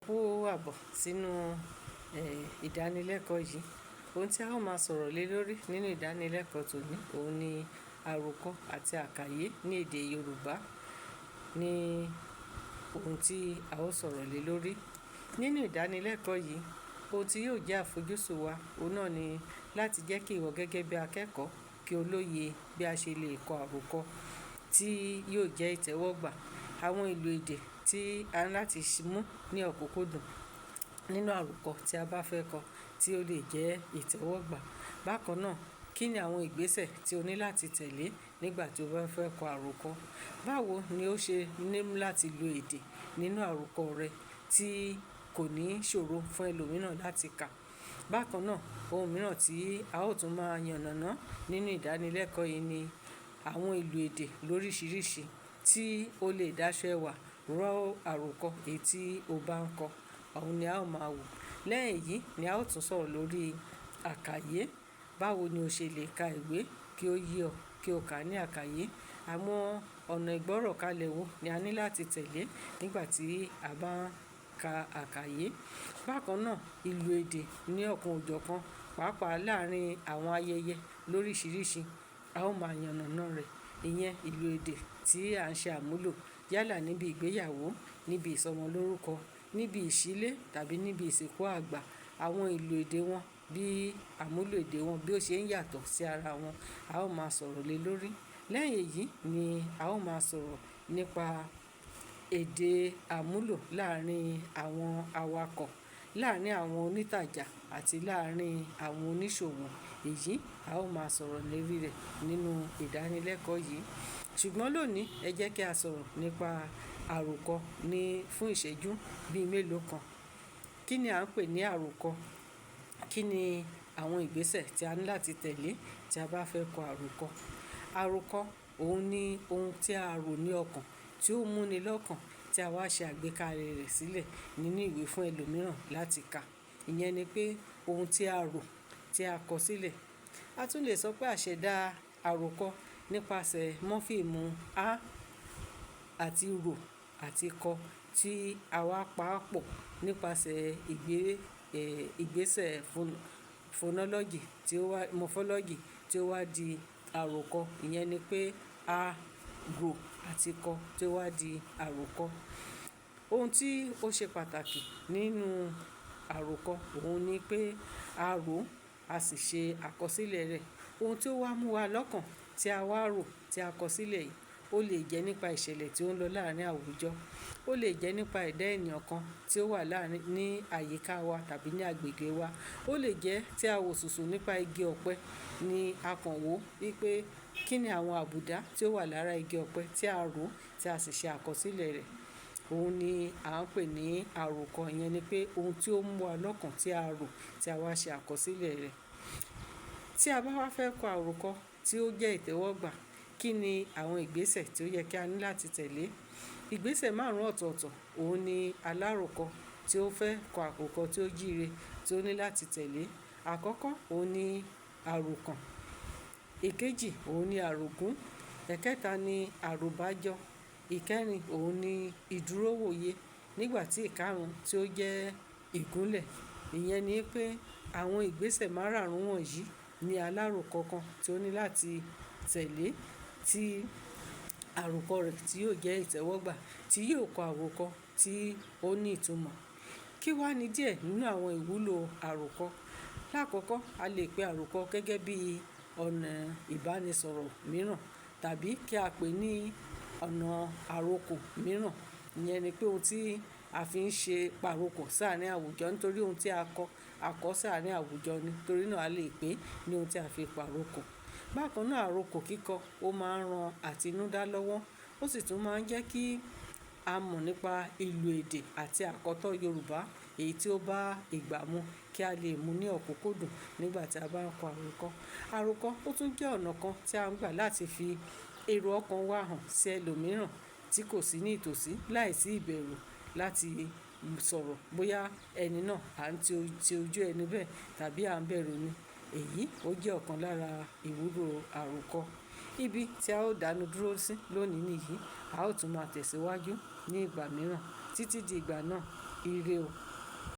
Kú àbọ̀ sínú ìdánilẹ́kọ̀ọ́ yìí. Ohun tí a ó máa sọ̀rọ̀ lé lórí nínú ìdánilẹ́kọ̀ọ́ tòní, òun ni àròkọ àti àkàyé ní èdè Yorùbá ní ohun tí a ó sọ̀rọ̀ lé lórí. Nínú ìdánilẹ́kọ̀ọ́ yìí, ohun tí yóò jẹ́ àfojúsùn wa, òun náà ni láti jẹ́ kí ìwọ gẹ́gẹ́ bí akẹ́kọ̀ọ́ kí o lóye bí a ṣe lè kọ àròkọ tí yóò jẹ́ ìtẹ́wọ́gbà. Àwọn ìlò èdè tí a ní láti mú ní ọ̀kúnkúndùn nínú àròkọ tí a bá fẹ́ kọ tí ó lè jẹ́ ìtẹ́wọ́gbà. Bákan náà, kí ni àwọn ìgbésẹ̀ tí o ní láti tẹ̀lé nígbà tí o bá fẹ́ kọ àròkọ? Báwo ni ó ṣe ní láti lo èdè nínú àròkọ rẹ tí kò ní ṣòro fún ẹlòmíràn láti kà? Bákan náà, ohun mìíràn tí a ó tún máa yànnàná nínú ìdánilẹ́kọ̀ọ́ yìí ni àwọn ìlò èdè lóríṣiríṣi tí ó lè dáṣẹ́ wà rọ́ àròkọ èyí tí o bá ń kọ. Òun ni a ó máa wò. Lẹ́yìn yìí ni a ó tún sọ̀rọ̀ lórí àkàyé. Báwo ni o ṣe lè ka ìwé kí ó yé ọ kí o kà ní àkàyé? Àwọn ọ̀nà ìgbọ́rọ̀kálẹ̀ wo ni a ní láti tẹ̀lé nígbà tí a bá ń ka àkàyé? Bákan náà, ìlò èdè ní ọ̀kan òjọ̀kan, pàápàá láàárín àwọn ayẹyẹ lóríṣiríṣi, a ó máa yànnàná rẹ̀. Ìyẹn ìlò èdè tí à ń ṣe àmúlò yálà níbi ìgbéyàwó, níbi ìsọmọlórúkọ, níbi ìṣílé tàbí níbi ìsìnkú àgbà. Àwọn ìlò èdè wọn bí àmúlò èdè wọn bí ó ṣe ń yàtọ̀ sí ara wọn, a ó máa sọ̀rọ̀ lé lórí. Lẹ́yìn èyí ni a ó máa sọ̀rọ̀ nípa èdè àmúlò láàárín àwọn awakọ̀, láàárín àwọn onítàjà àti láàárín àwọn oníṣòwò. Èyí a ó máa sọ̀rọ̀ lérí rẹ̀ nínú ìdánilẹ́kọ̀ọ́ yìí. Ṣùgbọ́n lónìí, ẹ jẹ́ kí a sọ̀rọ̀ nípa àròkọ fún ìṣẹ́jú bí mélòó kan. Kí ni a ń pè ní àròkọ? Kí ni àwọn ìgbésẹ̀ tí a ní láti tẹ̀lé tí a bá fẹ́ kọ àròkọ? Àròkọ, òun ni ohun tí a rò ní ọkàn, tí ó mú ni lọ́kàn, tí a wá ṣe àgbékalẹ̀ rẹ̀ sílẹ̀ nínú ìwé fún ẹlòmíràn láti kà. Ìyẹn ni pé ohun tí a rò, tí a kọ sílẹ̀. A tún lè sọ pé àṣẹdá àròkọ nípasẹ̀ mọ́fíìmù a àti rò àti kọ tí a wá pa pọ̀ nípasẹ̀ ìgbésẹ̀ fọ́nọ́lọ́jì mọ́fọ́lọ́jì tí ó wá di àròkọ. Ìyẹn ni pé a rò àti kọ tí ó wá di àròkọ. Ohun tí ó ṣe pàtàkì nínú àròkọ, òun ni pé a rò, a sì ṣe àkọsílẹ̀ rẹ̀. Ohun tí ó wá mú wa lọ́kàn tí a wá rò tí a kọ sílẹ̀ yìí, ó lè jẹ́ nípa ìṣẹ̀lẹ̀ tí ó ń lọ láàárín àwùjọ. Ó lè jẹ́ nípa ẹ̀dá ènìyàn kan tí ó wà ní àyíká wa tàbí ní agbègbè wa. Ó lè jẹ́ tí a wò sùnsùn nípa igi ọ̀pẹ ni a kàn wò wípé kí ni àwọn àbùdá tí ó wà lára igi ọ̀pẹ tí a rò tí a sì ṣe àkọsílẹ̀ rẹ̀. Òun ni à ń pè ní àròkọ. Ìyẹn ni pé ohun tí ó mú wa lọ́kàn tí a rò tí a wá ṣe àkọsílẹ̀ rẹ̀. Tí a bá wá fẹ́ kọ àròkọ tí ó jẹ́ ìtẹ́wọ́gbà, kí ni àwọn ìgbésẹ̀ tí ó yẹ kí a ní láti tẹ̀lé? Ìgbésẹ̀ márùn-ún ọ̀tọ̀ọ̀tọ̀, òun ni aláròkọ tí ó fẹ́ kọ àròkọ tí ó jíire tí ó ní láti tẹ̀lé. Àkọ́kọ́, òun ni àròkàn. Èkejì, òun ni àrògún. Ẹ̀kẹta ni àròbájọ. Ìkẹrin, òun ni ìdúrówòye. Nígbà tí ìkarùn-ún tí ó jẹ́ ìgúnlẹ̀. Ìyẹn ni pé àwọn ìgbésẹ̀ márààrún wọ̀nyí ni aláròkọ kan tí ó ní láti tẹ̀lé tí àròkọ rẹ̀ tí yóò jẹ́ ìtẹ́wọ́gbà, tí yóò kọ àròkọ tí ó ní ìtumọ̀. Kí wá ni díẹ̀ nínú àwọn ìwúlò àròkọ? Láàkọ́kọ́, a lè pe àròkọ gẹ́gẹ́ bí ọ̀nà ìbánisọ̀rọ̀ mìíràn tàbí kí a pè ní ọ̀nà àròkọ mìíràn. Ìyẹn ni pé ohun tí a fi ń ṣe pàrokò sáàrín àwùjọ nítorí ohun tí a kọ sáàrín àwùjọ ni. Nítorí náà a lè pè é ní ohun tí a fi pàrokò. Bákan náà, àròkọ kíkọ ó máa ń ran àtinúdá lọ́wọ́. Ó sì tún máa ń jẹ́ kí a mọ̀ nípa ìlò èdè àti àkọ́tọ̀ Yorùbá èyí tí ó bá ìgbà mu kí a lè mú ní ọ̀kúnkúndùn nígbà tí a bá ń kọ àròkọ. Àròkọ ó tún jẹ́ ọ̀nà kan tí a ń gbà láti fi èrò ọkàn wa hàn sí ẹlòmíràn tí kò sí ní ìtòsí láìsí ìbẹ̀rù láti sọ̀rọ̀ bóyá ẹni náà à ń ti ojú ẹni bẹ́ẹ̀ tàbí à ń bẹ̀rù ni. Èyí ó jẹ́ ọ̀kan lára ìwúlò àròkọ. Ibi tí a ó dánu dúró sí lónìí nìyí. A ó tún máa tẹ̀síwájú ní ìgbà mìíràn. Títí di ìgbà náà, Ire o.